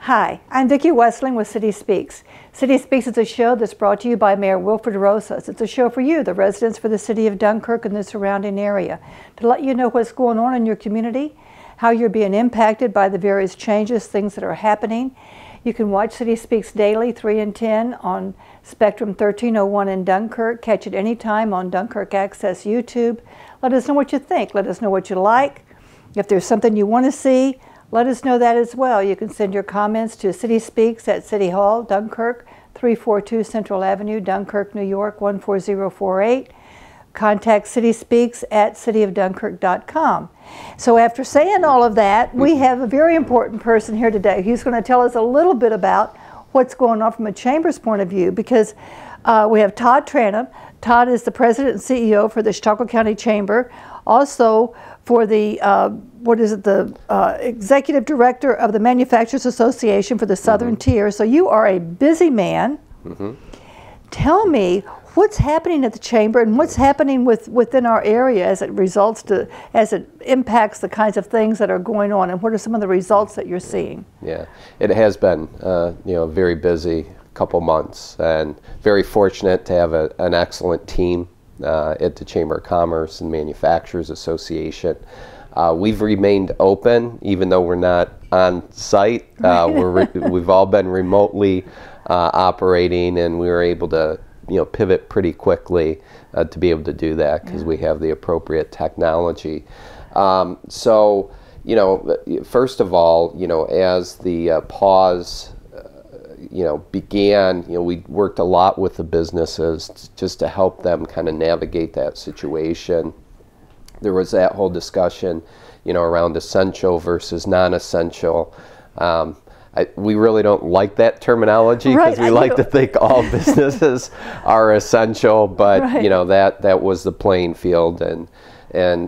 Hi, I'm Vicki Westling with City Speaks. City Speaks is a show that's brought to you by Mayor Wilfred Rosas. It's a show for you, the residents for the city of Dunkirk and the surrounding area, to let you know what's going on in your community, how you're being impacted by the various changes, things that are happening. You can watch City Speaks daily, 3 and 10 on Spectrum 1301 in Dunkirk. Catch it anytime on Dunkirk Access YouTube. Let us know what you think. Let us know what you like. If there's something you want to see, let us know that as well. You can send your comments to City Speaks at City Hall, Dunkirk, 342 Central Avenue, Dunkirk, New York, 14048. Contact City Speaks at cityofdunkirk.com. So after saying all of that, we have a very important person here today. He's going to tell us a little bit about what's going on from a chamber's point of view, because we have Todd Tranum. Todd is the president and CEO for the Chautauqua County Chamber, also for the executive director of the Manufacturers Association for the Southern Tier. So you are a busy man. Tell me what's happening at the chamber and what's happening within our area as it impacts the kinds of things that are going on, and what are some of the results that you're seeing? Yeah, it has been a very busy couple months, and very fortunate to have an excellent team at the Chamber of Commerce and Manufacturers Association. We've remained open even though we're not on site. We've all been remotely operating, and we were able to pivot pretty quickly to be able to do that because we have the appropriate technology. So first of all, as the pause began, we worked a lot with the businesses just to help them kind of navigate that situation. There was that whole discussion, around essential versus non-essential. We really don't like that terminology because we like to think all businesses are essential, but that was the playing field, and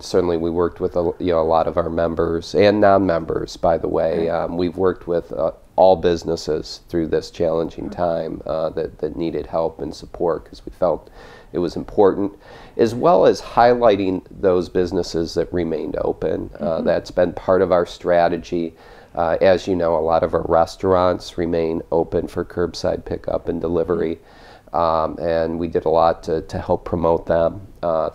certainly we worked with a lot of our members and non-members. By the way, we've worked with all businesses through this challenging time that needed help and support, because we felt it was important, as well as highlighting those businesses that remained open. That's been part of our strategy. As you know, a lot of our restaurants remain open for curbside pickup and delivery, and we did a lot to help promote them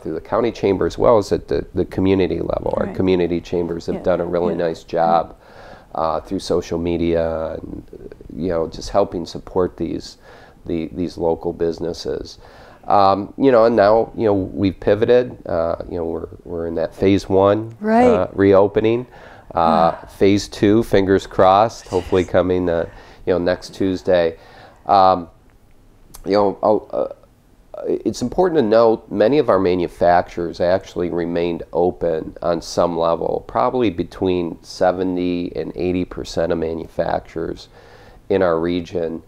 through the county chamber as well as at the community level. Our community chambers have done a really nice job through social media and just helping support these local businesses. And now we've pivoted. We're in that phase 1 reopening. Phase 2, fingers crossed, hopefully coming next Tuesday. It's important to note many of our manufacturers actually remained open on some level. Probably between 70 and 80% of manufacturers in our region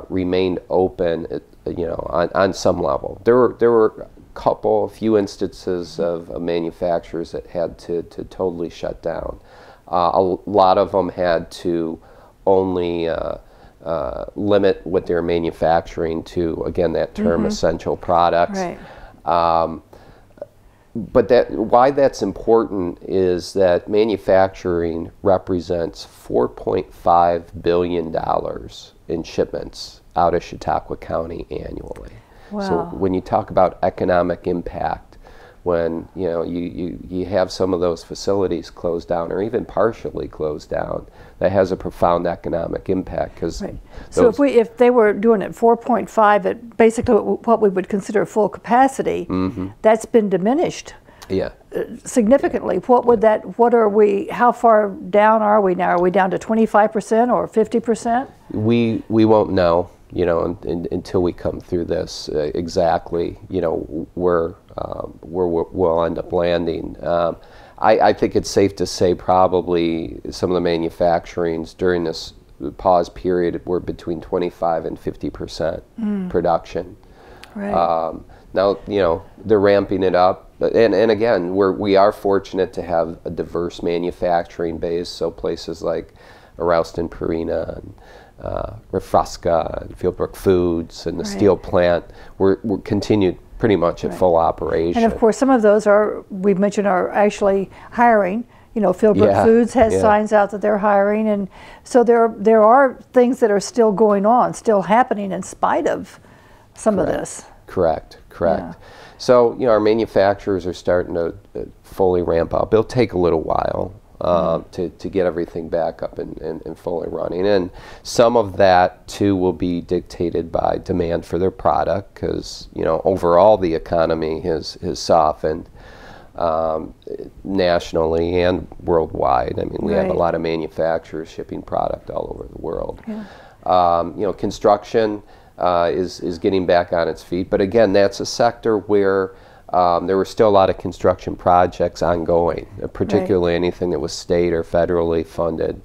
remained open on some level. There were a few instances of manufacturers that had to totally shut down. A lot of them had to only limit what they're manufacturing to, again, that term essential products. But why that's important is that manufacturing represents $4.5 billion in shipments out of Chautauqua County annually. Wow. So when you talk about economic impact, when you have some of those facilities closed down or even partially closed down, that has a profound economic impact. Because so if they were doing it 4.5 at basically what we would consider full capacity, that's been diminished. Significantly. What would that? What are we? How far down are we now? Are we down to 25% or 50%? We won't know. Until we come through this exactly, where we'll end up landing. I think it's safe to say probably some of the manufacturings during this pause period were between 25 and 50% production. Now, they're ramping it up, and again, we are fortunate to have a diverse manufacturing base. So places like Rouston Purina and Refresca and Fieldbrook Foods and the steel plant we're continued pretty much at full operation. And of course, some of those we've mentioned are actually hiring You know, Philbrook Foods has signs out that they're hiring, and so there are things that are still going on, still happening in spite of some of this. Correct. Yeah. So, you know, our manufacturers are starting to fully ramp up. It'll take a little while to get everything back up and fully running. And some of that, too, will be dictated by demand for their product because, you know, overall the economy has softened nationally and worldwide. I mean, we have a lot of manufacturers shipping product all over the world. Yeah. You know, construction is getting back on its feet. But again, that's a sector where there were still a lot of construction projects ongoing, particularly anything that was state or federally funded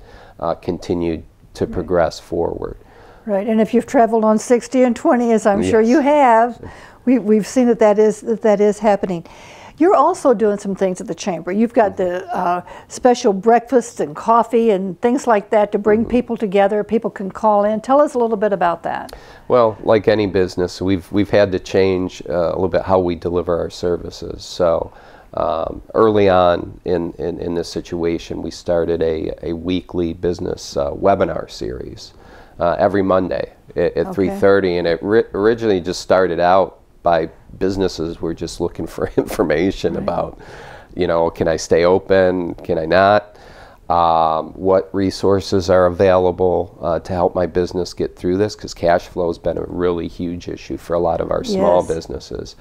continued to progress forward. Right, and if you've traveled on 60 and 20, as I'm sure you have, we've seen that is happening. You're also doing some things at the Chamber. You've got the special breakfasts and coffee and things like that to bring people together. People can call in. Tell us a little bit about that. Well, like any business, we've had to change a little bit how we deliver our services. So early on in this situation, we started a weekly business webinar series every Monday at 3:30, and it originally just started out by businesses were just looking for information about, you know, can I stay open, can I not, what resources are available to help my business get through this, because cash flow has been a really huge issue for a lot of our small businesses.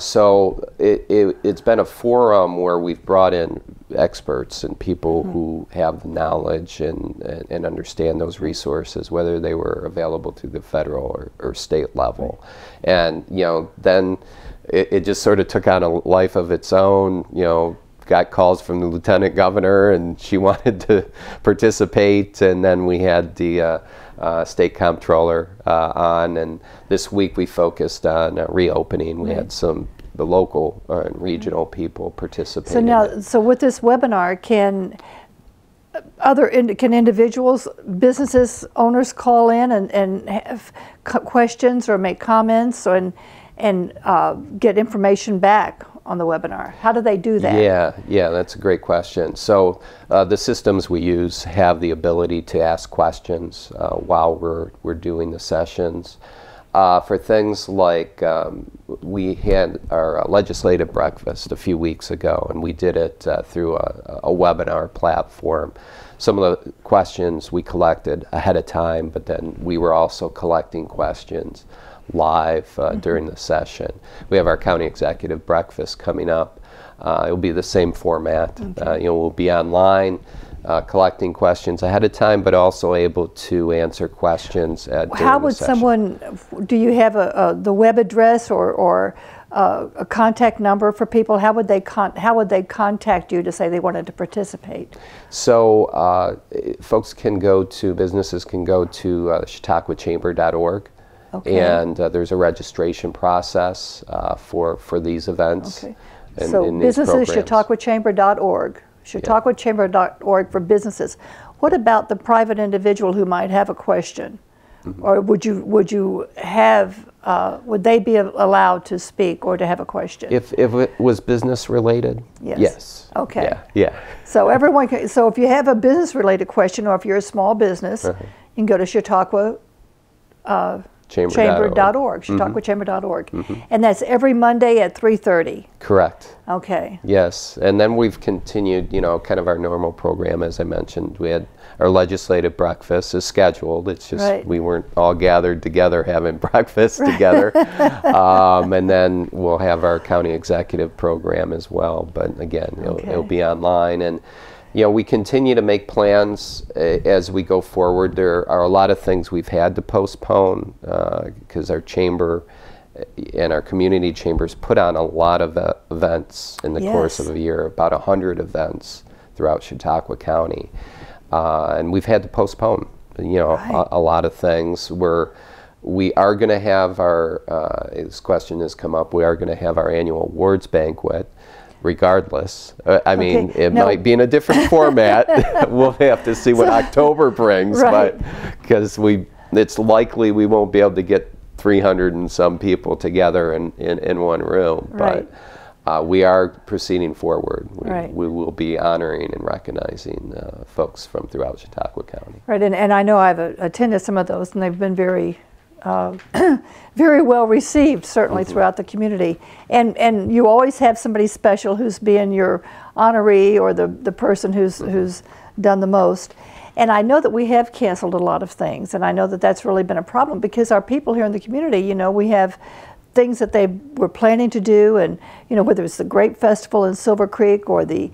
So it's been a forum where we've brought in experts and people who have the knowledge and understand those resources, whether they were available through the federal or state level. And, you know, then it just sort of took on a life of its own. You know, got calls from the lieutenant governor and she wanted to participate, and then we had the state comptroller on, and this week we focused on reopening. We had the local and regional people participate. So with this webinar, can individuals, businesses, owners call in and have questions or make comments and get information back on the webinar? How do they do that? Yeah, that's a great question. So the systems we use have the ability to ask questions while we're doing the sessions. For things like we had our legislative breakfast a few weeks ago, and we did it through a webinar platform. Some of the questions we collected ahead of time, but then we were also collecting questions live during the session. We have our county executive breakfast coming up. It'll be the same format. You know, we'll be online collecting questions ahead of time, but also able to answer questions during the session. How would someone, do you have the web address or a contact number for people? How would they contact you to say they wanted to participate? So businesses can go to chautauquachamber.org. And there's a registration process for these events. So businesses, chautauquachamber.org. chautauquachamber.org for businesses. What about the private individual who might have a question? Or would they be allowed to speak or to have a question? If it was business related? Yes. Okay. Yeah. So everyone can, so if you have a business related question, or if you're a small business, you can go to Chautauqua Chamber.org, chautauquachamber.org. And that's every Monday at 3:30. Correct. Okay. Yes, and then we've continued, you know, kind of our normal program, as I mentioned. We had our legislative breakfast is scheduled. It's just we weren't all gathered together having breakfast together. And then we'll have our county executive program as well. But again, it'll be online. And you know, we continue to make plans as we go forward. There are a lot of things we've had to postpone because our chamber and our community chambers put on a lot of events in the course of a year, about 100 events throughout Chautauqua County. And we've had to postpone, you know, a lot of things. We are going to have our, this question has come up, we are going to have our annual awards banquet. Regardless, I mean, it might be in a different format. We'll have to see what October brings, but because it's likely we won't be able to get 300 and some people together in one room. But we are proceeding forward. Right. We will be honoring and recognizing folks from throughout Chautauqua County. Right, and I know I've attended some of those, and they've been very, very well received, certainly throughout the community. And you always have somebody special who's being your honoree or the person who's done the most. And I know that we have canceled a lot of things, and I know that that's really been a problem because our people here in the community, you know, we have things that they were planning to do, and you know, whether it's the Grape Festival in Silver Creek or the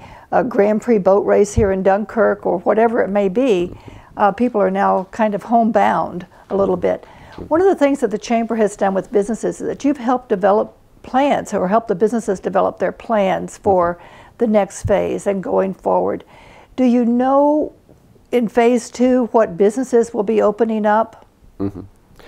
Grand Prix boat race here in Dunkirk or whatever it may be, people are now kind of homebound a little bit. One of the things that the Chamber has done with businesses is that you've helped develop plans or help the businesses develop their plans for the next phase and going forward. Do you know in phase 2 what businesses will be opening up?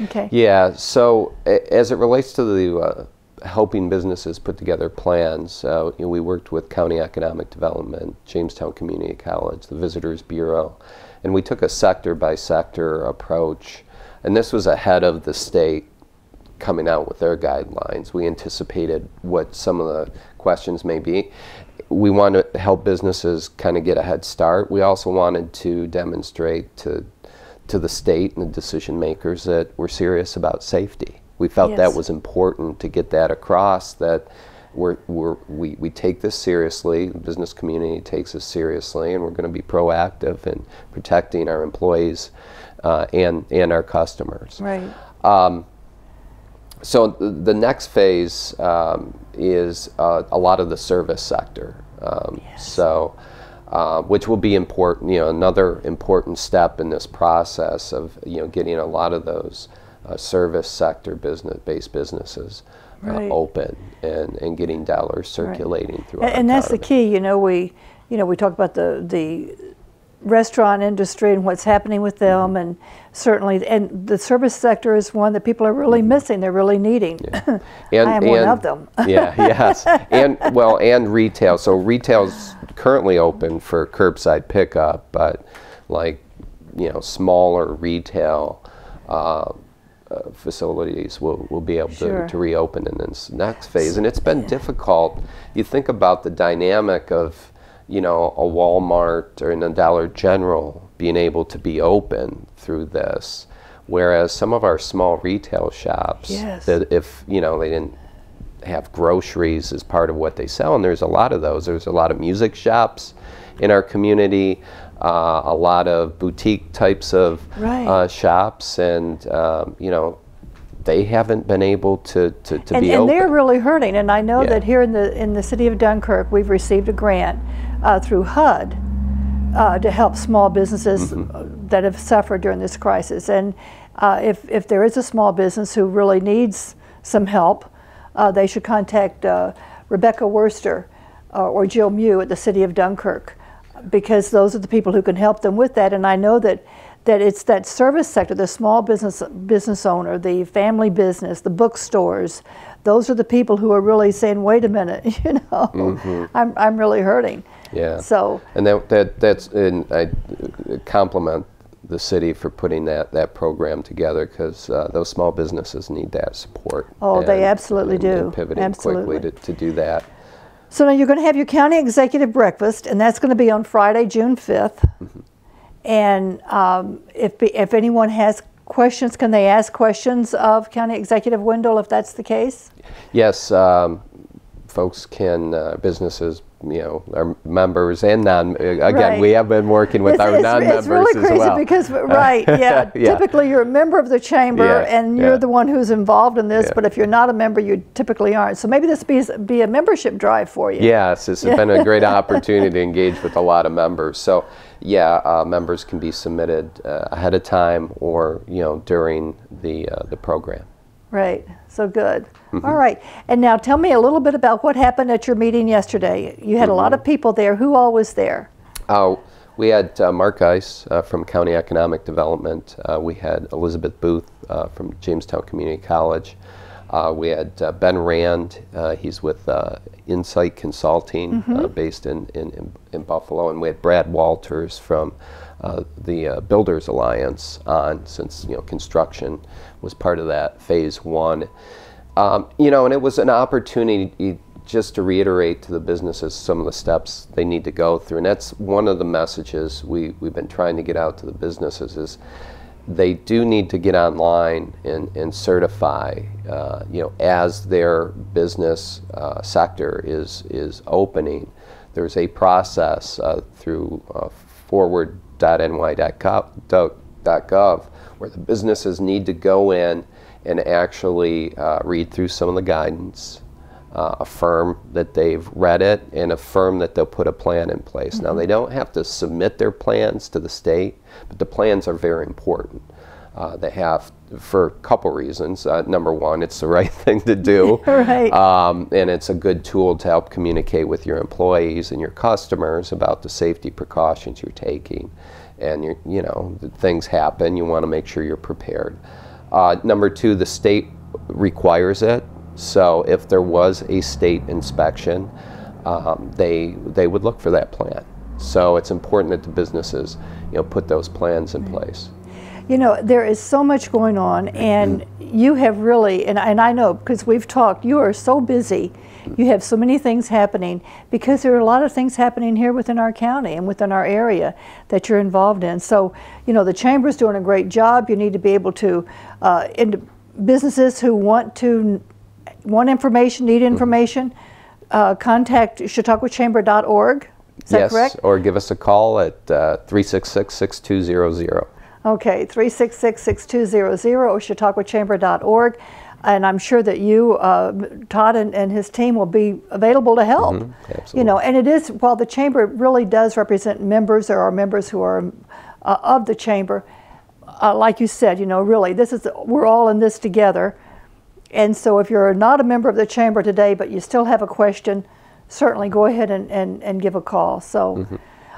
Okay. Yeah, so as it relates to the helping businesses put together plans, you know, we worked with County Economic Development, Jamestown Community College, the Visitors Bureau, and we took a sector-by-sector approach, and this was ahead of the state coming out with their guidelines. We anticipated what some of the questions may be. We wanted to help businesses kind of get a head start. We also wanted to demonstrate to the state and the decision makers that we're serious about safety. We felt that was important to get that across, that we take this seriously, the business community takes this seriously, and we're going to be proactive in protecting our employees and our customers. Right. So the next phase is a lot of the service sector. So, which will be important, you know, another important step in this process of, you know, getting a lot of those service sector based businesses open and getting dollars circulating throughout. And that's the key. You know, we talk about the restaurant industry and what's happening with them, and certainly, and the service sector is one that people are really missing. They're really needing. Yeah. I am one of them. Yes, and retail. So retail's currently open for curbside pickup, but like, you know, smaller retail facilities will be able to reopen in this next phase. And it's been difficult. You think about the dynamic of, you know, a Walmart or a Dollar General being able to be open through this, whereas some of our small retail shops, that if, you know, they didn't have groceries as part of what they sell, and there's a lot of those. There's a lot of music shops in our community, a lot of boutique types of shops, and you know, they haven't been able to be open. And they're really hurting. And I know that here in the city of Dunkirk, we've received a grant through HUD to help small businesses that have suffered during this crisis. And if there is a small business who really needs some help, they should contact Rebecca Worster or Jill Mew at the city of Dunkirk, because those are the people who can help them with that. And I know that it's that service sector, the small business owner, the family business, the bookstores. Those are the people who are really saying, "Wait a minute, you know, I'm really hurting." Yeah. So. And that's, and I compliment the city for putting that program together, because those small businesses need that support. Oh, they absolutely do. And pivoting quickly to do that. So now you're going to have your county executive breakfast, and that's going to be on Friday, June 5th. And if anyone has questions, can they ask questions of County Executive Wendell if that's the case? Yes, folks can, businesses, you know, our members and again, we have been working with our non-members it's really crazy as well. Because, typically you're a member of the chamber and you're the one who's involved in this, but if you're not a member, you typically aren't. So maybe this be a membership drive for you. Yes, it's been a great opportunity to engage with a lot of members. So, members can be submitted ahead of time or, you know, during the program. Right, so good. All right, and now tell me a little bit about what happened at your meeting yesterday. You had a lot of people there. Who all was there? We had Mark Ice from County Economic Development. We had Elizabeth Booth from Jamestown Community College. We had Ben Rand. He's with Insight Consulting, based in Buffalo, and we had Brad Walters from the Builders Alliance since, you know, construction was part of that phase 1. You know, and it was an opportunity just to reiterate to the businesses some of the steps they need to go through, and that's one of the messages we've been trying to get out to the businesses, is they do need to get online and certify, as their business sector is opening. There's a process through forward.ny.gov where the businesses need to go in and actually read through some of the guidance, affirm that they've read it, and affirm that they'll put a plan in place. Mm-hmm. Now, they don't have to submit their plans to the state, but the plans are very important. They have, for a couple reasons. Number one, it's the right thing to do. Right. And it's a good tool to help communicate with your employees and your customers about the safety precautions you're taking. And things happen, you want to make sure you're prepared. Number two, the state requires it. So if there was a state inspection, they would look for that plan. So it's important that the businesses, put those plans in place. There is so much going on, and you have really, and I know because we've talked, you are so busy. You have so many things happening because there are a lot of things happening here within our county and within our area that you're involved in. So, the Chamber's doing a great job. You need to be able to, into businesses who want information, need information, contact ChautauquaChamber.org. Is that correct? Yes, or give us a call at 366-6200. Okay, 366-6200 or ChautauquaChamber.org. And I'm sure that you, Todd and his team will be available to help. Mm-hmm. Absolutely. And it is, while the Chamber really does represent members, there are members who are of the Chamber. Like you said, really, we're all in this together. And so if you're not a member of the Chamber today, but you still have a question, certainly go ahead and give a call. So. Mm-hmm.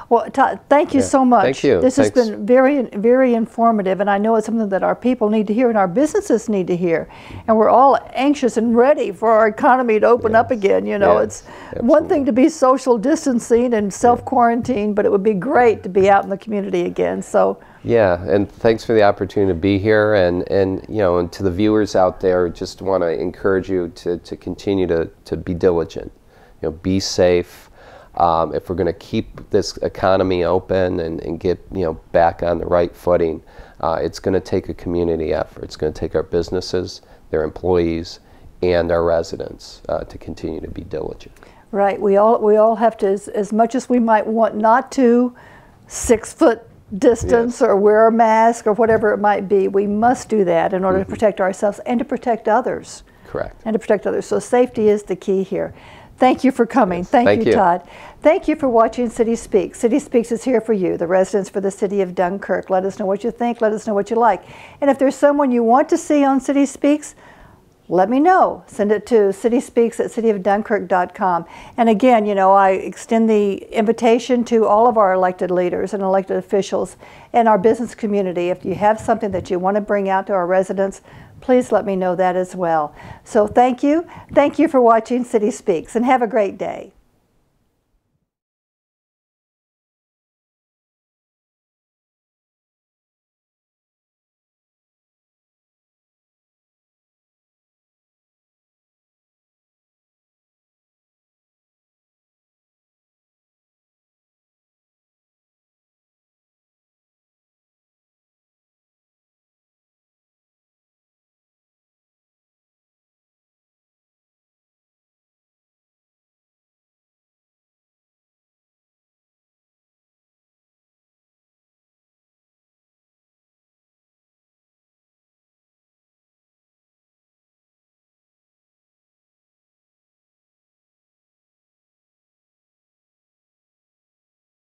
Well, Todd, thank you so much. Thank you. This has been very, very informative, and I know it's something that our people need to hear and our businesses need to hear. And we're all anxious and ready for our economy to open up again. It's one thing to be social distancing and self-quarantine, but it would be great to be out in the community again. So. Yeah, and thanks for the opportunity to be here, and to the viewers out there, just want to encourage you to continue to be diligent. Be safe. If we're going to keep this economy open and get back on the right footing, it's going to take a community effort. It's going to take our businesses, their employees, and our residents to continue to be diligent. Right. We all have to, as much as we might want not to, 6-foot distance or wear a mask or whatever it might be, we must do that in order to protect ourselves and to protect others. Correct. And to protect others. So safety is the key here. Thank you for coming. Yes. Thank you, Todd. Thank you for watching City Speaks. City Speaks is here for you, the residents for the city of Dunkirk. Let us know what you think. Let us know what you like. And if there's someone you want to see on City Speaks, let me know. Send it to cityspeaks@cityofdunkirk.com. And again, I extend the invitation to all of our elected leaders and elected officials and our business community. If you have something that you want to bring out to our residents, please let me know that as well. So thank you. Thank you for watching City Speaks, and have a great day.